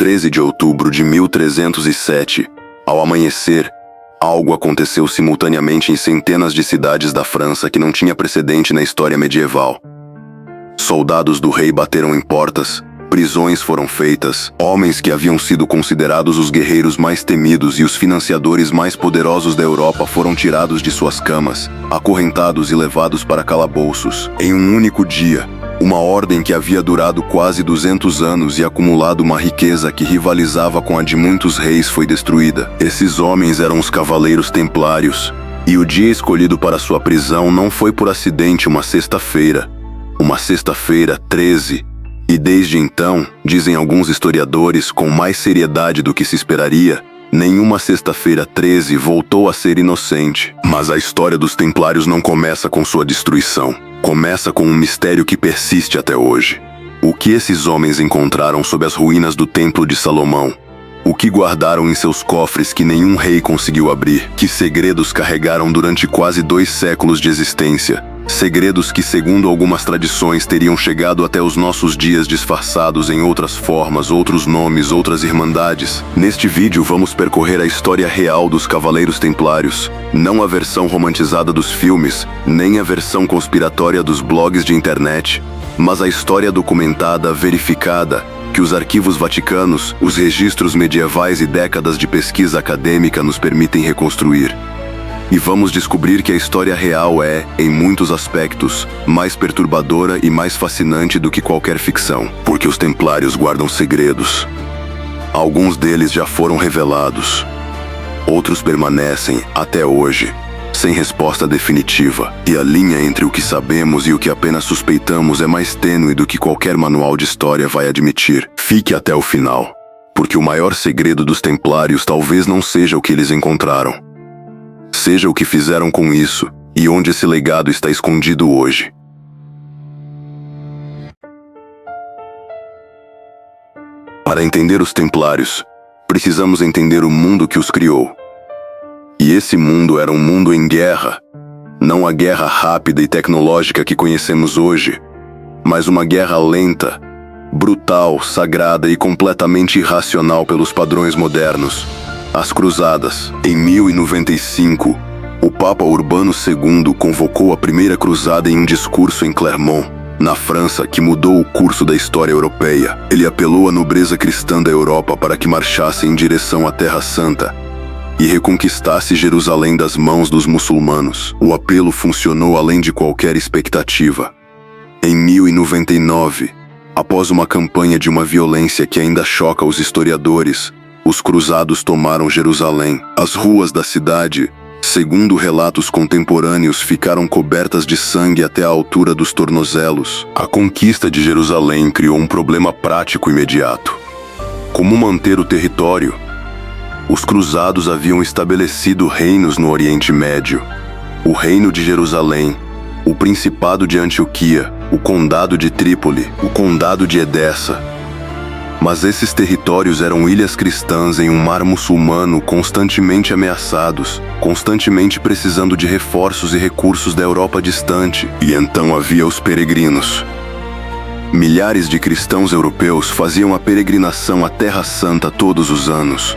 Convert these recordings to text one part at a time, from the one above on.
13 de outubro de 1307, ao amanhecer, algo aconteceu simultaneamente em centenas de cidades da França que não tinha precedente na história medieval. Soldados do rei bateram em portas, prisões foram feitas, homens que haviam sido considerados os guerreiros mais temidos e os financiadores mais poderosos da Europa foram tirados de suas camas, acorrentados e levados para calabouços. Em um único dia, uma ordem que havia durado quase 200 anos e acumulado uma riqueza que rivalizava com a de muitos reis foi destruída. Esses homens eram os Cavaleiros Templários, e o dia escolhido para sua prisão não foi por acidente uma sexta-feira 13, e desde então, dizem alguns historiadores com mais seriedade do que se esperaria, nenhuma sexta-feira 13 voltou a ser inocente. Mas a história dos Templários não começa com sua destruição. Começa com um mistério que persiste até hoje. O que esses homens encontraram sob as ruínas do Templo de Salomão? O que guardaram em seus cofres que nenhum rei conseguiu abrir? Que segredos carregaram durante quase 2 séculos de existência? Segredos que, segundo algumas tradições, teriam chegado até os nossos dias disfarçados em outras formas, outros nomes, outras irmandades. Neste vídeo vamos percorrer a história real dos Cavaleiros Templários, não a versão romantizada dos filmes, nem a versão conspiratória dos blogs de internet, mas a história documentada, verificada, que os arquivos vaticanos, os registros medievais e décadas de pesquisa acadêmica nos permitem reconstruir. E vamos descobrir que a história real é, em muitos aspectos, mais perturbadora e mais fascinante do que qualquer ficção, porque os Templários guardam segredos. Alguns deles já foram revelados. Outros permanecem, até hoje, sem resposta definitiva, e a linha entre o que sabemos e o que apenas suspeitamos é mais tênue do que qualquer manual de história vai admitir. Fique até o final, porque o maior segredo dos Templários talvez não seja o que eles encontraram. Seja o que fizeram com isso, e onde esse legado está escondido hoje. Para entender os Templários, precisamos entender o mundo que os criou. E esse mundo era um mundo em guerra. Não a guerra rápida e tecnológica que conhecemos hoje, mas uma guerra lenta, brutal, sagrada e completamente irracional pelos padrões modernos. As Cruzadas. Em 1095, o Papa Urbano II convocou a primeira cruzada em um discurso em Clermont, na França, que mudou o curso da história europeia. Ele apelou à nobreza cristã da Europa para que marchasse em direção à Terra Santa e reconquistasse Jerusalém das mãos dos muçulmanos. O apelo funcionou além de qualquer expectativa. Em 1099, após uma campanha de uma violência que ainda choca os historiadores, os cruzados tomaram Jerusalém. As ruas da cidade, segundo relatos contemporâneos, ficaram cobertas de sangue até a altura dos tornozelos. A conquista de Jerusalém criou um problema prático imediato. Como manter o território? Os cruzados haviam estabelecido reinos no Oriente Médio. O Reino de Jerusalém, o Principado de Antioquia, o Condado de Trípoli, o Condado de Edessa. Mas esses territórios eram ilhas cristãs em um mar muçulmano constantemente ameaçados, constantemente precisando de reforços e recursos da Europa distante. E então havia os peregrinos. Milhares de cristãos europeus faziam a peregrinação à Terra Santa todos os anos.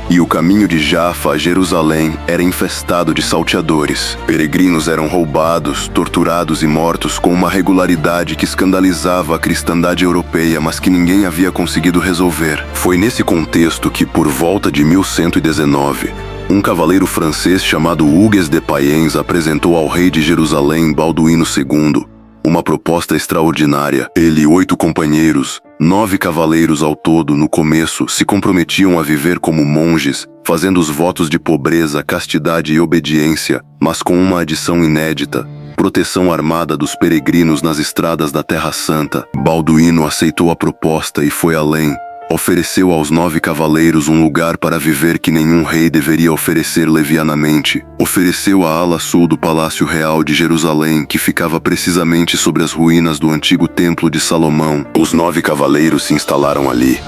E o caminho de Jafa a Jerusalém era infestado de salteadores. Peregrinos eram roubados, torturados e mortos com uma regularidade que escandalizava a cristandade europeia, mas que ninguém havia conseguido resolver. Foi nesse contexto que, por volta de 1119, um cavaleiro francês chamado Hugues de Payens apresentou ao rei de Jerusalém, Balduíno II, uma proposta extraordinária. Ele e 8 companheiros, 9 cavaleiros ao todo, no começo, se comprometiam a viver como monges, fazendo os votos de pobreza, castidade e obediência, mas com uma adição inédita: proteção armada dos peregrinos nas estradas da Terra Santa. Balduíno aceitou a proposta e foi além. Ofereceu aos 9 cavaleiros um lugar para viver que nenhum rei deveria oferecer levianamente. Ofereceu a ala sul do Palácio Real de Jerusalém, que ficava precisamente sobre as ruínas do antigo Templo de Salomão. Os 9 cavaleiros se instalaram ali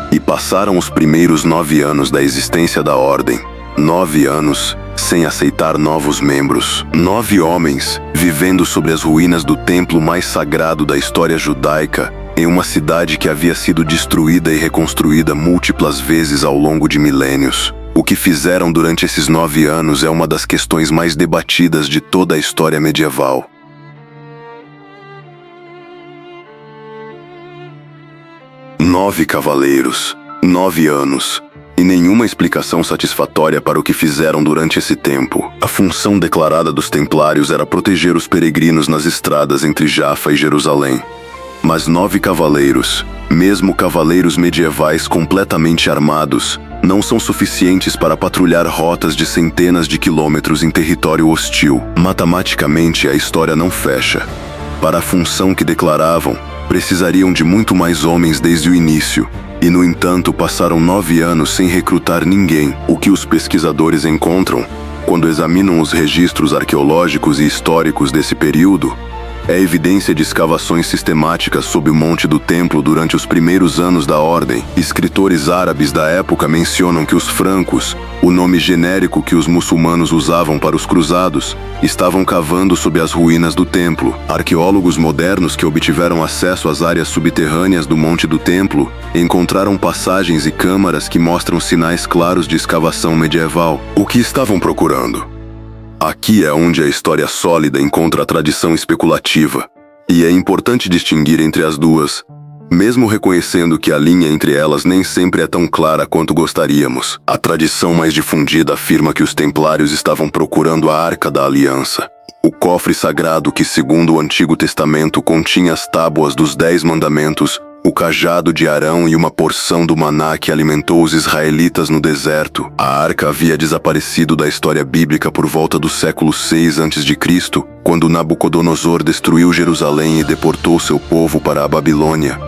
e passaram os primeiros 9 anos da existência da ordem. 9 anos sem aceitar novos membros. 9 homens vivendo sobre as ruínas do templo mais sagrado da história judaica, em uma cidade que havia sido destruída e reconstruída múltiplas vezes ao longo de milênios. O que fizeram durante esses 9 anos é uma das questões mais debatidas de toda a história medieval. Nove cavaleiros, 9 anos, e nenhuma explicação satisfatória para o que fizeram durante esse tempo. A função declarada dos templários era proteger os peregrinos nas estradas entre Jaffa e Jerusalém. Mas 9 cavaleiros, mesmo cavaleiros medievais completamente armados, não são suficientes para patrulhar rotas de centenas de quilômetros em território hostil. Matematicamente, a história não fecha. Para a função que declaravam, precisariam de muito mais homens desde o início, e no entanto passaram 9 anos sem recrutar ninguém. O que os pesquisadores encontram, quando examinam os registros arqueológicos e históricos desse período, é evidência de escavações sistemáticas sob o Monte do Templo durante os primeiros anos da Ordem. Escritores árabes da época mencionam que os francos, o nome genérico que os muçulmanos usavam para os cruzados, estavam cavando sob as ruínas do templo. Arqueólogos modernos que obtiveram acesso às áreas subterrâneas do Monte do Templo encontraram passagens e câmaras que mostram sinais claros de escavação medieval. O que estavam procurando? Aqui é onde a história sólida encontra a tradição especulativa, e é importante distinguir entre as duas, mesmo reconhecendo que a linha entre elas nem sempre é tão clara quanto gostaríamos. A tradição mais difundida afirma que os templários estavam procurando a Arca da Aliança, o cofre sagrado que, segundo o Antigo Testamento, continha as tábuas dos 10 mandamentos, o cajado de Arão e uma porção do maná que alimentou os israelitas no deserto. A arca havia desaparecido da história bíblica por volta do século 6 a.C., quando Nabucodonosor destruiu Jerusalém e deportou seu povo para a Babilônia.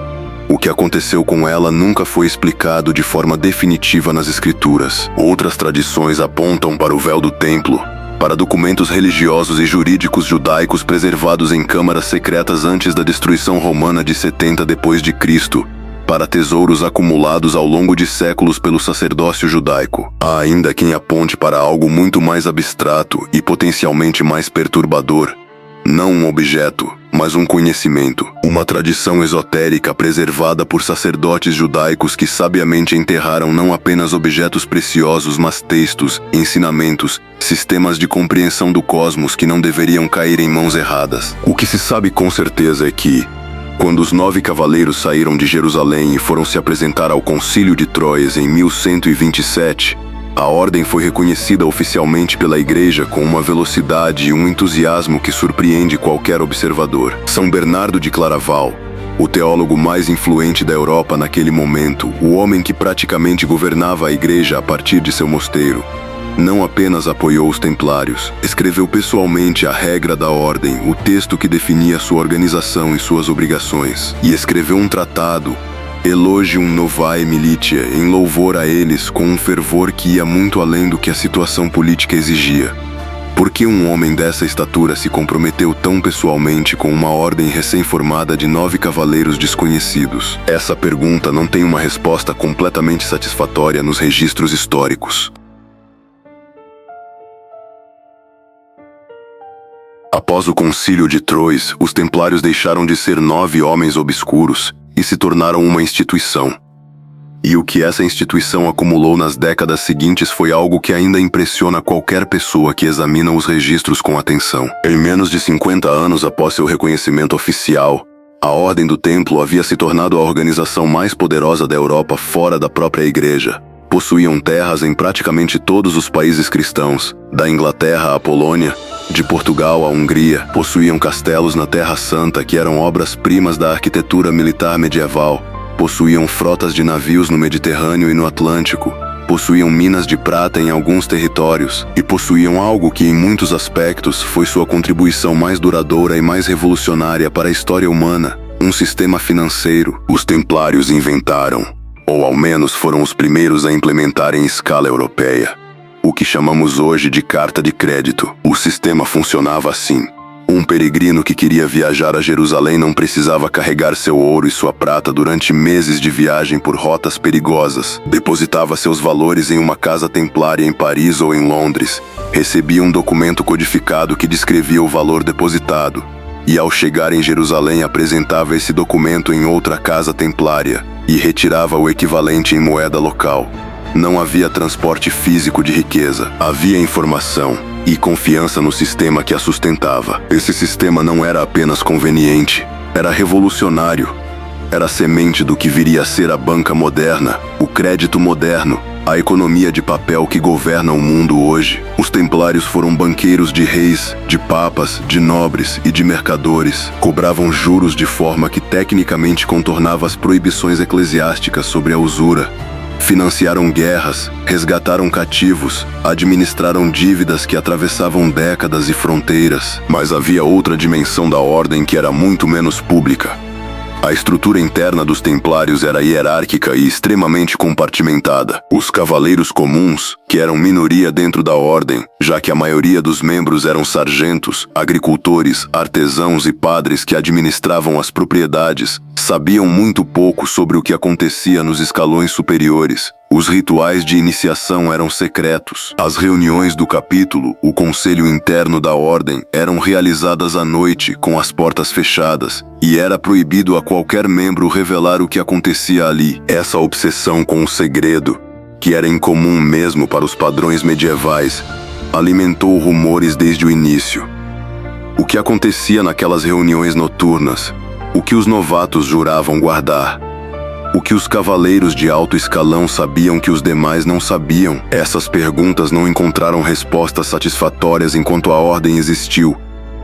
O que aconteceu com ela nunca foi explicado de forma definitiva nas escrituras. Outras tradições apontam para o véu do templo, para documentos religiosos e jurídicos judaicos preservados em câmaras secretas antes da destruição romana de 70 d.C., para tesouros acumulados ao longo de séculos pelo sacerdócio judaico. Há ainda quem aponte para algo muito mais abstrato e potencialmente mais perturbador. Não um objeto, mas um conhecimento, uma tradição esotérica preservada por sacerdotes judaicos que sabiamente enterraram não apenas objetos preciosos, mas textos, ensinamentos, sistemas de compreensão do cosmos que não deveriam cair em mãos erradas. O que se sabe com certeza é que, quando os 9 cavaleiros saíram de Jerusalém e foram se apresentar ao Concílio de Troyes em 1127, a ordem foi reconhecida oficialmente pela Igreja com uma velocidade e um entusiasmo que surpreende qualquer observador. São Bernardo de Claraval, o teólogo mais influente da Europa naquele momento, o homem que praticamente governava a Igreja a partir de seu mosteiro, não apenas apoiou os templários, escreveu pessoalmente a regra da ordem, o texto que definia sua organização e suas obrigações, e escreveu um tratado, Elogium Novae Militia, em louvor a eles com um fervor que ia muito além do que a situação política exigia. Por que um homem dessa estatura se comprometeu tão pessoalmente com uma ordem recém-formada de 9 cavaleiros desconhecidos? Essa pergunta não tem uma resposta completamente satisfatória nos registros históricos. Após o Concílio de Troyes, os templários deixaram de ser 9 homens obscuros e se tornaram uma instituição. E o que essa instituição acumulou nas décadas seguintes foi algo que ainda impressiona qualquer pessoa que examina os registros com atenção. Em menos de 50 anos após seu reconhecimento oficial, a Ordem do Templo havia se tornado a organização mais poderosa da Europa fora da própria Igreja. Possuíam terras em praticamente todos os países cristãos, da Inglaterra à Polônia, de Portugal à Hungria. Possuíam castelos na Terra Santa que eram obras-primas da arquitetura militar medieval. Possuíam frotas de navios no Mediterrâneo e no Atlântico. Possuíam minas de prata em alguns territórios. E possuíam algo que, em muitos aspectos, foi sua contribuição mais duradoura e mais revolucionária para a história humana: um sistema financeiro. Os templários inventaram, ou ao menos foram os primeiros a implementar em escala europeia, o que chamamos hoje de carta de crédito. O sistema funcionava assim. Um peregrino que queria viajar a Jerusalém não precisava carregar seu ouro e sua prata durante meses de viagem por rotas perigosas. Depositava seus valores em uma casa templária em Paris ou em Londres. Recebia um documento codificado que descrevia o valor depositado. e ao chegar em Jerusalém apresentava esse documento em outra casa templária e retirava o equivalente em moeda local. Não havia transporte físico de riqueza, havia informação e confiança no sistema que a sustentava. Esse sistema não era apenas conveniente, era revolucionário. Era a semente do que viria a ser a banca moderna, o crédito moderno, a economia de papel que governa o mundo hoje. Os templários foram banqueiros de reis, de papas, de nobres e de mercadores. Cobravam juros de forma que tecnicamente contornava as proibições eclesiásticas sobre a usura. Financiaram guerras, resgataram cativos, administraram dívidas que atravessavam décadas e fronteiras. Mas havia outra dimensão da ordem que era muito menos pública. A estrutura interna dos templários era hierárquica e extremamente compartimentada. Os cavaleiros comuns, que eram minoria dentro da ordem, já que a maioria dos membros eram sargentos, agricultores, artesãos e padres que administravam as propriedades, sabiam muito pouco sobre o que acontecia nos escalões superiores. Os rituais de iniciação eram secretos. As reuniões do capítulo, o conselho interno da ordem, eram realizadas à noite, com as portas fechadas, e era proibido a qualquer membro revelar o que acontecia ali. Essa obsessão com o segredo, que era incomum mesmo para os padrões medievais, alimentou rumores desde o início. O que acontecia naquelas reuniões noturnas? O que os novatos juravam guardar? O que os cavaleiros de alto escalão sabiam que os demais não sabiam? Essas perguntas não encontraram respostas satisfatórias enquanto a ordem existiu.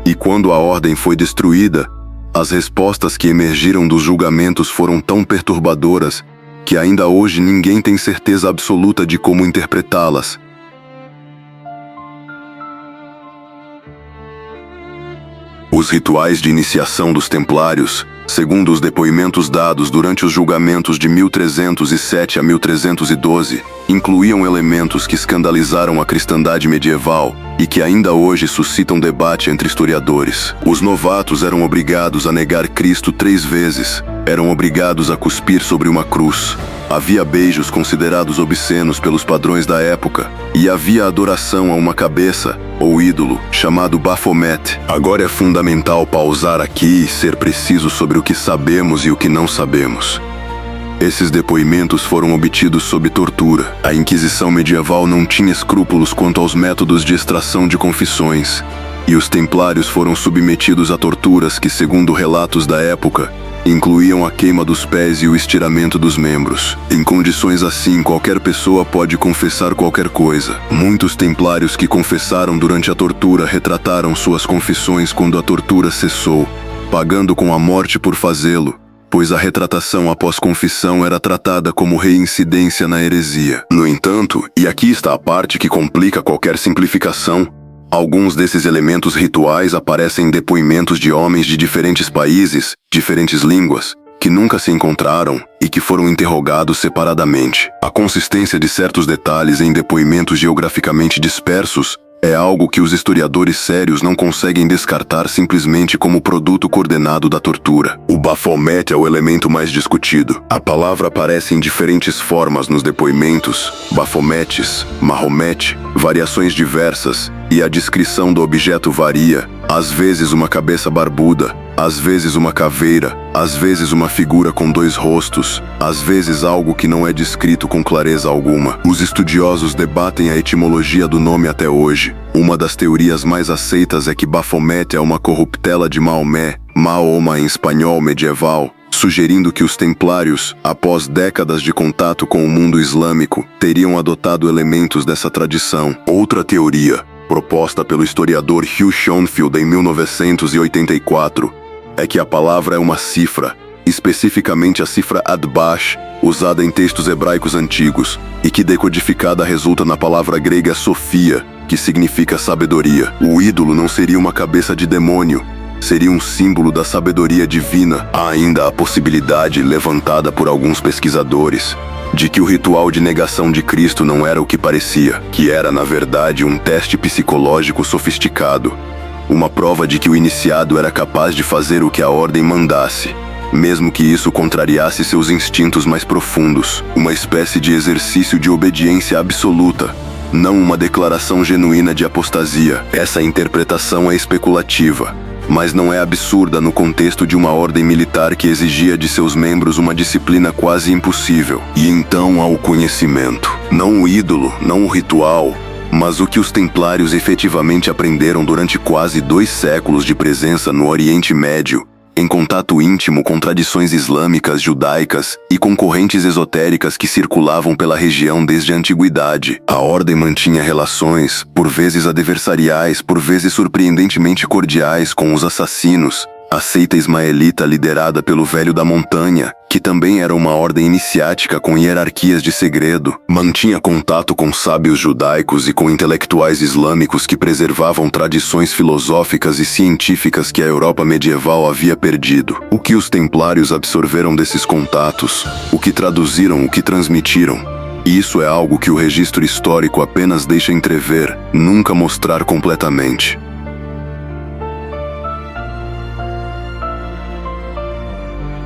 E quando a ordem foi destruída, as respostas que emergiram dos julgamentos foram tão perturbadoras que ainda hoje ninguém tem certeza absoluta de como interpretá-las. Os rituais de iniciação dos templários, segundo os depoimentos dados durante os julgamentos de 1307 a 1312, incluíam elementos que escandalizaram a cristandade medieval e que ainda hoje suscitam debate entre historiadores. Os novatos eram obrigados a negar Cristo 3 vezes, eram obrigados a cuspir sobre uma cruz. Havia beijos considerados obscenos pelos padrões da época, e havia adoração a uma cabeça, ou ídolo, chamado Baphomet. Agora é fundamental pausar aqui e ser preciso sobre o que sabemos e o que não sabemos. Esses depoimentos foram obtidos sob tortura. A Inquisição medieval não tinha escrúpulos quanto aos métodos de extração de confissões, e os templários foram submetidos a torturas que, segundo relatos da época, incluíam a queima dos pés e o estiramento dos membros. Em condições assim, qualquer pessoa pode confessar qualquer coisa. Muitos templários que confessaram durante a tortura retrataram suas confissões quando a tortura cessou, pagando com a morte por fazê-lo, pois a retratação após confissão era tratada como reincidência na heresia. No entanto, e aqui está a parte que complica qualquer simplificação, alguns desses elementos rituais aparecem em depoimentos de homens de diferentes países, diferentes línguas, que nunca se encontraram e que foram interrogados separadamente. A consistência de certos detalhes em depoimentos geograficamente dispersos é algo que os historiadores sérios não conseguem descartar simplesmente como produto coordenado da tortura. O Baphomet é o elemento mais discutido. A palavra aparece em diferentes formas nos depoimentos, Baphometes, Mahomet, variações diversas, e a descrição do objeto varia, às vezes uma cabeça barbuda, às vezes uma caveira, às vezes uma figura com 2 rostos, às vezes algo que não é descrito com clareza alguma. Os estudiosos debatem a etimologia do nome até hoje. Uma das teorias mais aceitas é que Baphomet é uma corruptela de Maomé, Mahoma em espanhol medieval, sugerindo que os templários, após décadas de contato com o mundo islâmico, teriam adotado elementos dessa tradição. Outra teoria, proposta pelo historiador Hugh Schonfield em 1984, é que a palavra é uma cifra, especificamente a cifra Adbash, usada em textos hebraicos antigos, e que decodificada resulta na palavra grega Sofia, que significa sabedoria. O ídolo não seria uma cabeça de demônio, seria um símbolo da sabedoria divina. Há ainda a possibilidade, levantada por alguns pesquisadores, de que o ritual de negação de Cristo não era o que parecia, que era, na verdade, um teste psicológico sofisticado, uma prova de que o iniciado era capaz de fazer o que a ordem mandasse, mesmo que isso contrariasse seus instintos mais profundos, uma espécie de exercício de obediência absoluta, não uma declaração genuína de apostasia. Essa interpretação é especulativa, mas não é absurda no contexto de uma ordem militar que exigia de seus membros uma disciplina quase impossível. E então há o conhecimento. Não o ídolo, não o ritual, mas o que os templários efetivamente aprenderam durante quase 2 séculos de presença no Oriente Médio, em contato íntimo com tradições islâmicas, judaicas e com correntes esotéricas que circulavam pela região desde a antiguidade. A ordem mantinha relações, por vezes adversariais, por vezes surpreendentemente cordiais, com os assassinos. A seita ismaelita liderada pelo Velho da Montanha, que também era uma ordem iniciática com hierarquias de segredo, mantinha contato com sábios judaicos e com intelectuais islâmicos que preservavam tradições filosóficas e científicas que a Europa medieval havia perdido. O que os templários absorveram desses contatos, o que traduziram, o que transmitiram, isso é algo que o registro histórico apenas deixa entrever, nunca mostrar completamente.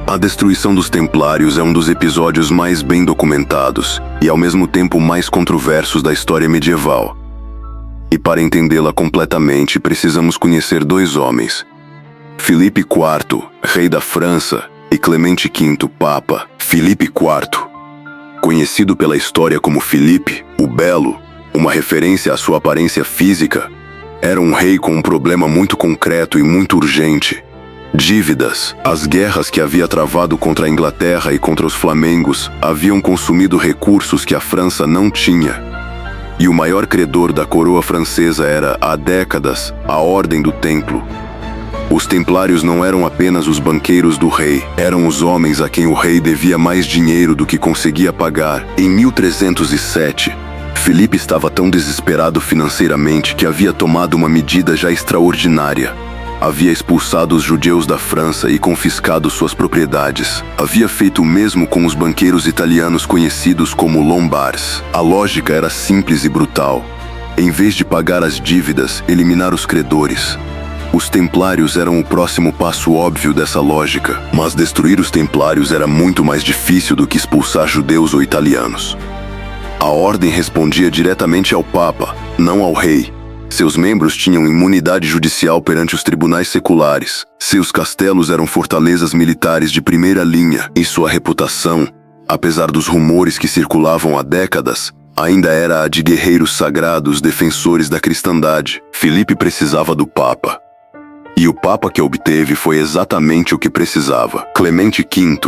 A destruição dos Templários é um dos episódios mais bem documentados e ao mesmo tempo mais controversos da história medieval. E para entendê-la completamente, precisamos conhecer 2 homens: Filipe IV, rei da França, e Clemente V, papa. Filipe IV, conhecido pela história como Filipe, o Belo, uma referência à sua aparência física, era um rei com um problema muito concreto e muito urgente: dívidas. As guerras que havia travado contra a Inglaterra e contra os flamengos haviam consumido recursos que a França não tinha. E o maior credor da coroa francesa era, há décadas, a Ordem do Templo. Os templários não eram apenas os banqueiros do rei, eram os homens a quem o rei devia mais dinheiro do que conseguia pagar. Em 1307, Filipe estava tão desesperado financeiramente que havia tomado uma medida já extraordinária. Havia expulsado os judeus da França e confiscado suas propriedades. Havia feito o mesmo com os banqueiros italianos conhecidos como lombards. A lógica era simples e brutal. Em vez de pagar as dívidas, eliminar os credores. Os templários eram o próximo passo óbvio dessa lógica, mas destruir os templários era muito mais difícil do que expulsar judeus ou italianos. A ordem respondia diretamente ao Papa, não ao rei. Seus membros tinham imunidade judicial perante os tribunais seculares. Seus castelos eram fortalezas militares de primeira linha, e sua reputação, apesar dos rumores que circulavam há décadas, ainda era a de guerreiros sagrados defensores da cristandade. Filipe precisava do Papa. E o Papa que obteve foi exatamente o que precisava. Clemente V,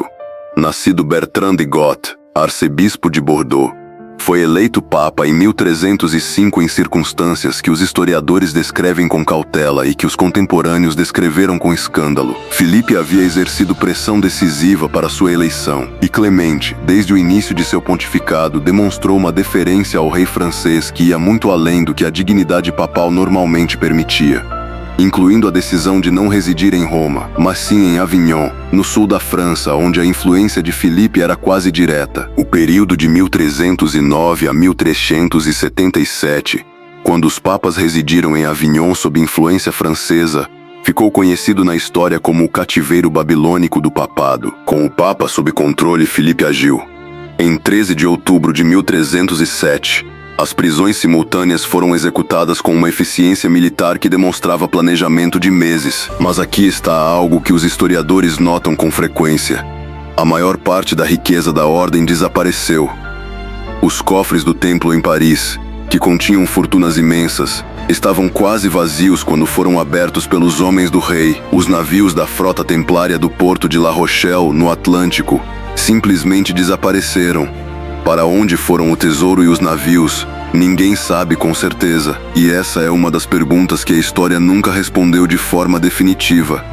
nascido Bertrand de Got, arcebispo de Bordeaux, foi eleito Papa em 1305 em circunstâncias que os historiadores descrevem com cautela e que os contemporâneos descreveram com escândalo. Filipe havia exercido pressão decisiva para sua eleição, e Clemente, desde o início de seu pontificado, demonstrou uma deferência ao rei francês que ia muito além do que a dignidade papal normalmente permitia, incluindo a decisão de não residir em Roma, mas sim em Avignon, no sul da França, onde a influência de Filipe era quase direta. O período de 1309 a 1377, quando os papas residiram em Avignon sob influência francesa, ficou conhecido na história como o cativeiro babilônico do papado. Com o papa sob controle, Filipe agiu. Em 13 de outubro de 1307, as prisões simultâneas foram executadas com uma eficiência militar que demonstrava planejamento de meses. Mas aqui está algo que os historiadores notam com frequência: a maior parte da riqueza da ordem desapareceu. Os cofres do templo em Paris, que continham fortunas imensas, estavam quase vazios quando foram abertos pelos homens do rei. Os navios da frota templária do porto de La Rochelle, no Atlântico, simplesmente desapareceram. Para onde foram o tesouro e os navios, ninguém sabe com certeza, e essa é uma das perguntas que a história nunca respondeu de forma definitiva.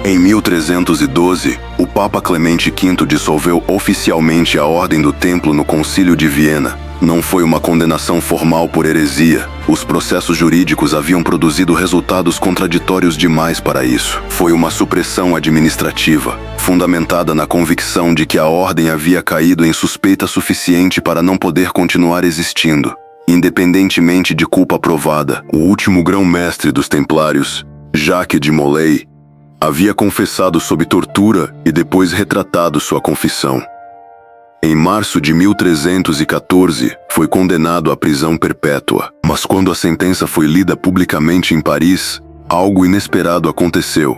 Em 1312, o Papa Clemente V dissolveu oficialmente a Ordem do Templo no Concílio de Viena. Não foi uma condenação formal por heresia. Os processos jurídicos haviam produzido resultados contraditórios demais para isso. Foi uma supressão administrativa, fundamentada na convicção de que a ordem havia caído em suspeita suficiente para não poder continuar existindo. Independentemente de culpa provada, o último grão-mestre dos Templários, Jacques de Molay, havia confessado sob tortura e depois retratado sua confissão. Em março de 1314, foi condenado à prisão perpétua. Mas quando a sentença foi lida publicamente em Paris, algo inesperado aconteceu.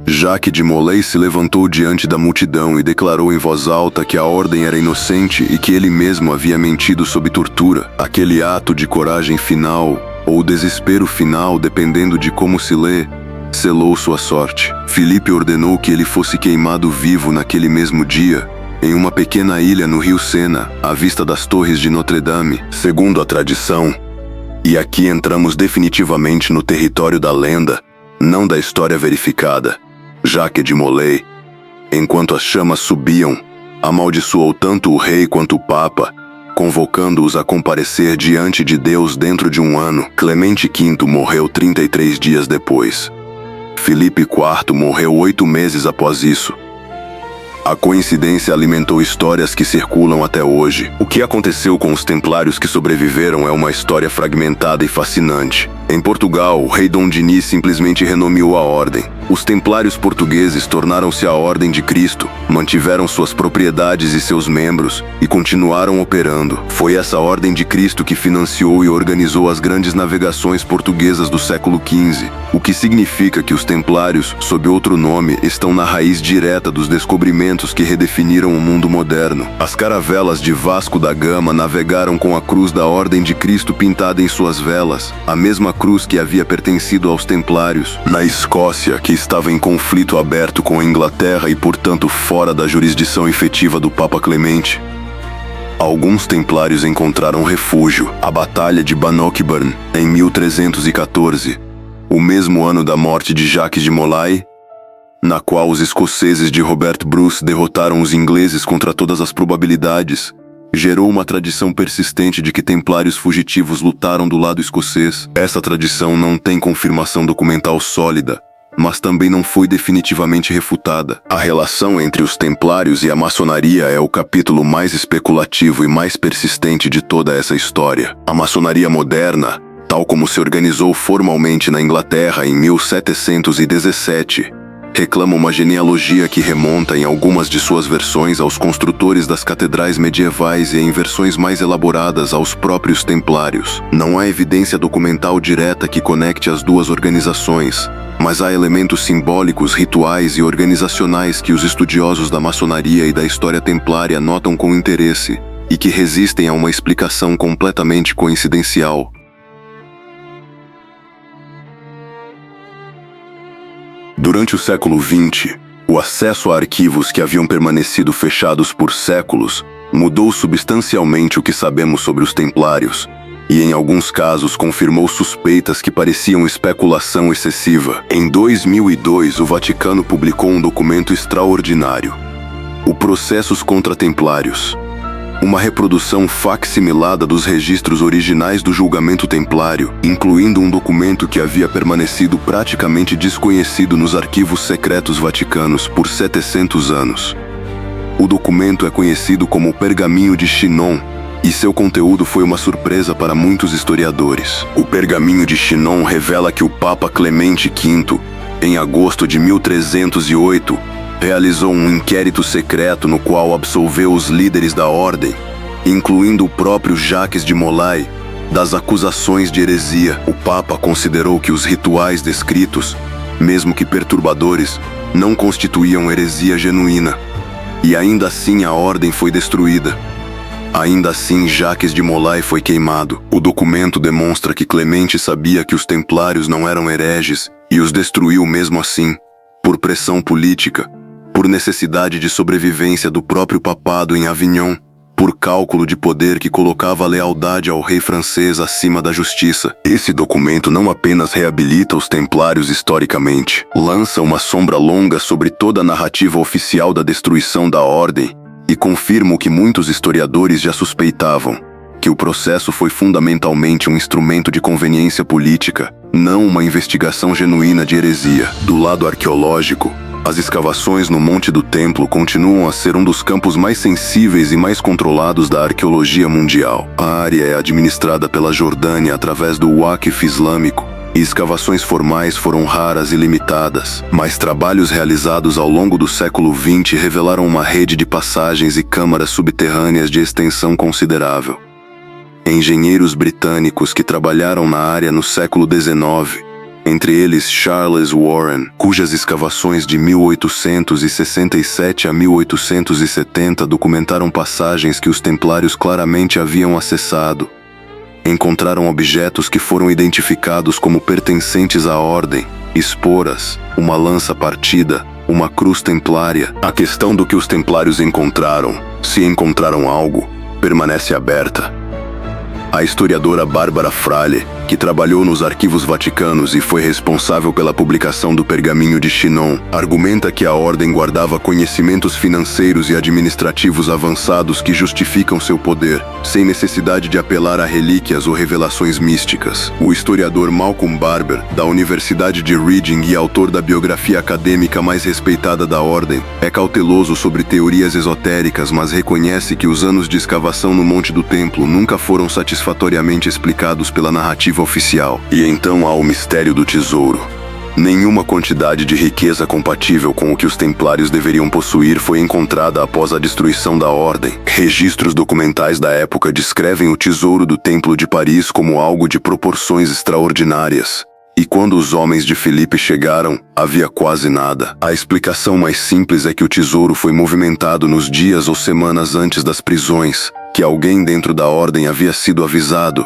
Jacques de Molay se levantou diante da multidão e declarou em voz alta que a ordem era inocente e que ele mesmo havia mentido sob tortura. Aquele ato de coragem final, ou desespero final, dependendo de como se lê, selou sua sorte. Filipe ordenou que ele fosse queimado vivo naquele mesmo dia, em uma pequena ilha no rio Sena, à vista das torres de Notre-Dame, segundo a tradição. E aqui entramos definitivamente no território da lenda, não da história verificada. Jacques de Molay, enquanto as chamas subiam, amaldiçoou tanto o rei quanto o papa, convocando-os a comparecer diante de Deus dentro de um ano. Clemente V morreu 33 dias depois. Filipe IV morreu 8 meses após isso. A coincidência alimentou histórias que circulam até hoje. O que aconteceu com os templários que sobreviveram é uma história fragmentada e fascinante. Em Portugal, o rei Dom Dinis simplesmente renomeou a ordem. Os templários portugueses tornaram-se a Ordem de Cristo, mantiveram suas propriedades e seus membros e continuaram operando. Foi essa Ordem de Cristo que financiou e organizou as grandes navegações portuguesas do século XV, o que significa que os templários, sob outro nome, estão na raiz direta dos descobrimentos que redefiniram o mundo moderno. As caravelas de Vasco da Gama navegaram com a cruz da Ordem de Cristo pintada em suas velas, a mesma cruz que havia pertencido aos templários. Na Escócia, que estava em conflito aberto com a Inglaterra e, portanto, fora da jurisdição efetiva do Papa Clemente, alguns templários encontraram refúgio. A Batalha de Bannockburn, em 1314, o mesmo ano da morte de Jacques de Molay, na qual os escoceses de Robert Bruce derrotaram os ingleses contra todas as probabilidades, gerou uma tradição persistente de que templários fugitivos lutaram do lado escocês. Essa tradição não tem confirmação documental sólida, mas também não foi definitivamente refutada. A relação entre os templários e a maçonaria é o capítulo mais especulativo e mais persistente de toda essa história. A maçonaria moderna, tal como se organizou formalmente na Inglaterra em 1717, reclama uma genealogia que remonta em algumas de suas versões aos construtores das catedrais medievais e em versões mais elaboradas aos próprios templários. Não há evidência documental direta que conecte as duas organizações, mas há elementos simbólicos, rituais e organizacionais que os estudiosos da maçonaria e da história templária notam com interesse e que resistem a uma explicação completamente coincidencial. Durante o século XX, o acesso a arquivos que haviam permanecido fechados por séculos mudou substancialmente o que sabemos sobre os templários, e em alguns casos confirmou suspeitas que pareciam especulação excessiva. Em 2002, o Vaticano publicou um documento extraordinário, o Processos contra Templários, uma reprodução facsimilada dos registros originais do julgamento templário, incluindo um documento que havia permanecido praticamente desconhecido nos arquivos secretos vaticanos por 700 anos. O documento é conhecido como o Pergaminho de Chinon, e seu conteúdo foi uma surpresa para muitos historiadores. O Pergaminho de Chinon revela que o Papa Clemente V, em agosto de 1308, realizou um inquérito secreto no qual absolveu os líderes da ordem, incluindo o próprio Jacques de Molay, das acusações de heresia. O Papa considerou que os rituais descritos, mesmo que perturbadores, não constituíam heresia genuína, e ainda assim a ordem foi destruída. Ainda assim, Jacques de Molay foi queimado. O documento demonstra que Clemente sabia que os templários não eram hereges e os destruiu mesmo assim, por pressão política, por necessidade de sobrevivência do próprio papado em Avignon, por cálculo de poder que colocava a lealdade ao rei francês acima da justiça. Esse documento não apenas reabilita os templários historicamente, lança uma sombra longa sobre toda a narrativa oficial da destruição da ordem e confirma o que muitos historiadores já suspeitavam, que o processo foi fundamentalmente um instrumento de conveniência política, não uma investigação genuína de heresia. Do lado arqueológico, as escavações no Monte do Templo continuam a ser um dos campos mais sensíveis e mais controlados da arqueologia mundial. A área é administrada pela Jordânia através do Waqf Islâmico, e escavações formais foram raras e limitadas, mas trabalhos realizados ao longo do século XX revelaram uma rede de passagens e câmaras subterrâneas de extensão considerável. Engenheiros britânicos que trabalharam na área no século XIX, entre eles Charles Warren, cujas escavações de 1867 a 1870 documentaram passagens que os templários claramente haviam acessado, encontraram objetos que foram identificados como pertencentes à ordem, esporas, uma lança partida, uma cruz templária. A questão do que os templários encontraram, se encontraram algo, permanece aberta. A historiadora Bárbara Frale, que trabalhou nos arquivos vaticanos e foi responsável pela publicação do Pergaminho de Chinon, argumenta que a ordem guardava conhecimentos financeiros e administrativos avançados que justificam seu poder, sem necessidade de apelar a relíquias ou revelações místicas. O historiador Malcolm Barber, da Universidade de Reading e autor da biografia acadêmica mais respeitada da ordem, é cauteloso sobre teorias esotéricas, mas reconhece que os anos de escavação no Monte do Templo nunca foram satisfatoriamente explicados pela narrativa oficial. E então há o mistério do tesouro. Nenhuma quantidade de riqueza compatível com o que os templários deveriam possuir foi encontrada após a destruição da ordem. Registros documentais da época descrevem o tesouro do Templo de Paris como algo de proporções extraordinárias. E quando os homens de Filipe chegaram, havia quase nada. A explicação mais simples é que o tesouro foi movimentado nos dias ou semanas antes das prisões, que alguém dentro da ordem havia sido avisado.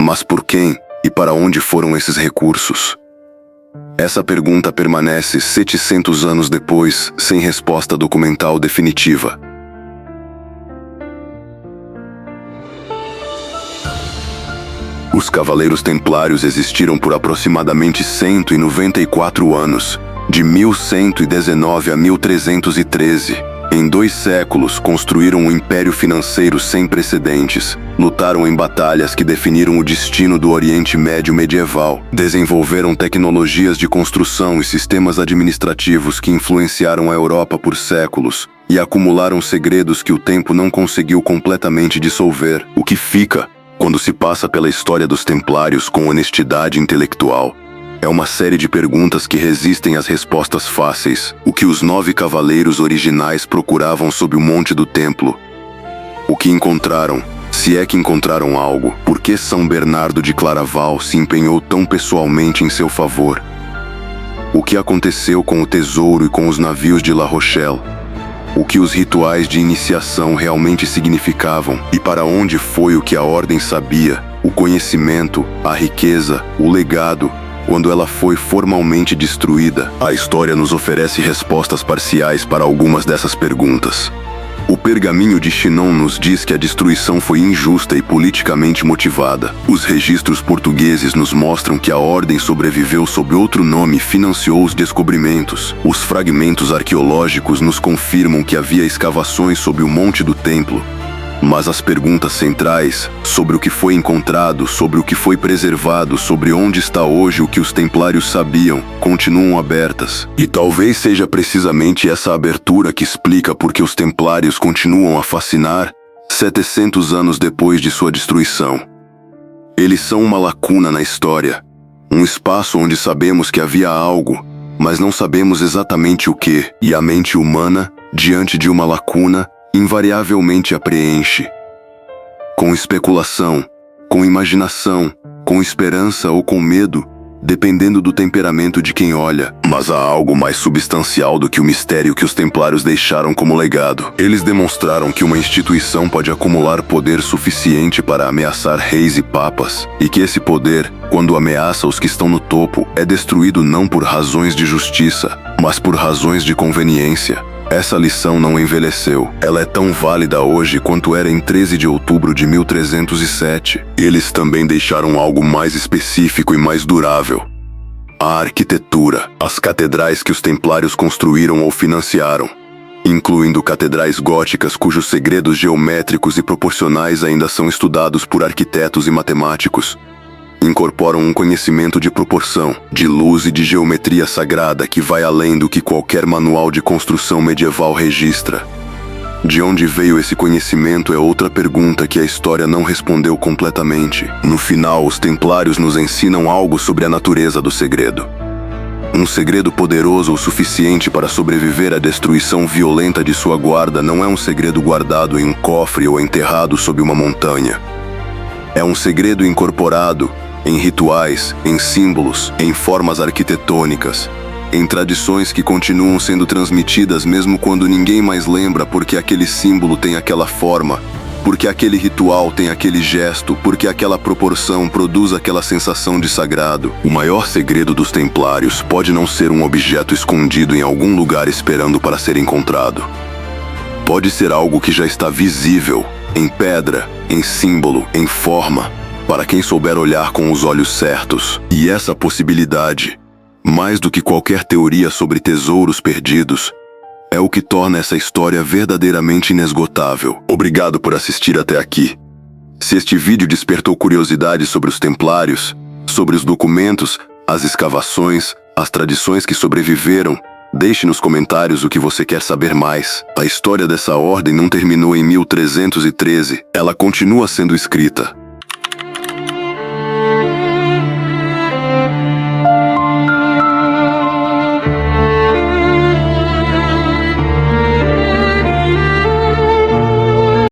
Mas por quem e para onde foram esses recursos? Essa pergunta permanece 700 anos depois, sem resposta documental definitiva. Os Cavaleiros Templários existiram por aproximadamente 194 anos, de 1119 a 1313. Em 2 séculos, construíram um império financeiro sem precedentes, lutaram em batalhas que definiram o destino do Oriente Médio medieval, desenvolveram tecnologias de construção e sistemas administrativos que influenciaram a Europa por séculos, e acumularam segredos que o tempo não conseguiu completamente dissolver. O que fica, quando se passa pela história dos Templários com honestidade intelectual, é uma série de perguntas que resistem às respostas fáceis. O que os 9 cavaleiros originais procuravam sob o Monte do Templo? O que encontraram? Se é que encontraram algo, por que São Bernardo de Claraval se empenhou tão pessoalmente em seu favor? O que aconteceu com o tesouro e com os navios de La Rochelle? O que os rituais de iniciação realmente significavam? E para onde foi o que a ordem sabia? O conhecimento, a riqueza, o legado, quando ela foi formalmente destruída? A história nos oferece respostas parciais para algumas dessas perguntas. O Pergaminho de Chinon nos diz que a destruição foi injusta e politicamente motivada. Os registros portugueses nos mostram que a ordem sobreviveu sob outro nome e financiou os descobrimentos. Os fragmentos arqueológicos nos confirmam que havia escavações sob o Monte do Templo. Mas as perguntas centrais, sobre o que foi encontrado, sobre o que foi preservado, sobre onde está hoje o que os templários sabiam, continuam abertas. E talvez seja precisamente essa abertura que explica por que os templários continuam a fascinar 700 anos depois de sua destruição. Eles são uma lacuna na história, um espaço onde sabemos que havia algo, mas não sabemos exatamente o que, e a mente humana, diante de uma lacuna, invariavelmente a preenche. Com especulação, com imaginação, com esperança ou com medo, dependendo do temperamento de quem olha. Mas há algo mais substancial do que o mistério que os templários deixaram como legado. Eles demonstraram que uma instituição pode acumular poder suficiente para ameaçar reis e papas, e que esse poder, quando ameaça os que estão no topo, é destruído não por razões de justiça, mas por razões de conveniência. Essa lição não envelheceu. Ela é tão válida hoje quanto era em 13 de outubro de 1307. Eles também deixaram algo mais específico e mais durável: a arquitetura. As catedrais que os templários construíram ou financiaram, incluindo catedrais góticas cujos segredos geométricos e proporcionais ainda são estudados por arquitetos e matemáticos, incorporam um conhecimento de proporção, de luz e de geometria sagrada que vai além do que qualquer manual de construção medieval registra. De onde veio esse conhecimento é outra pergunta que a história não respondeu completamente. No final, os Templários nos ensinam algo sobre a natureza do segredo. Um segredo poderoso o suficiente para sobreviver à destruição violenta de sua guarda não é um segredo guardado em um cofre ou enterrado sob uma montanha. É um segredo incorporado em rituais, em símbolos, em formas arquitetônicas, em tradições que continuam sendo transmitidas mesmo quando ninguém mais lembra, porque aquele símbolo tem aquela forma, porque aquele ritual tem aquele gesto, porque aquela proporção produz aquela sensação de sagrado. O maior segredo dos Templários pode não ser um objeto escondido em algum lugar esperando para ser encontrado. Pode ser algo que já está visível, em pedra, em símbolo, em forma, para quem souber olhar com os olhos certos. E essa possibilidade, mais do que qualquer teoria sobre tesouros perdidos, é o que torna essa história verdadeiramente inesgotável. Obrigado por assistir até aqui. Se este vídeo despertou curiosidade sobre os Templários, sobre os documentos, as escavações, as tradições que sobreviveram, deixe nos comentários o que você quer saber mais. A história dessa ordem não terminou em 1313, ela continua sendo escrita.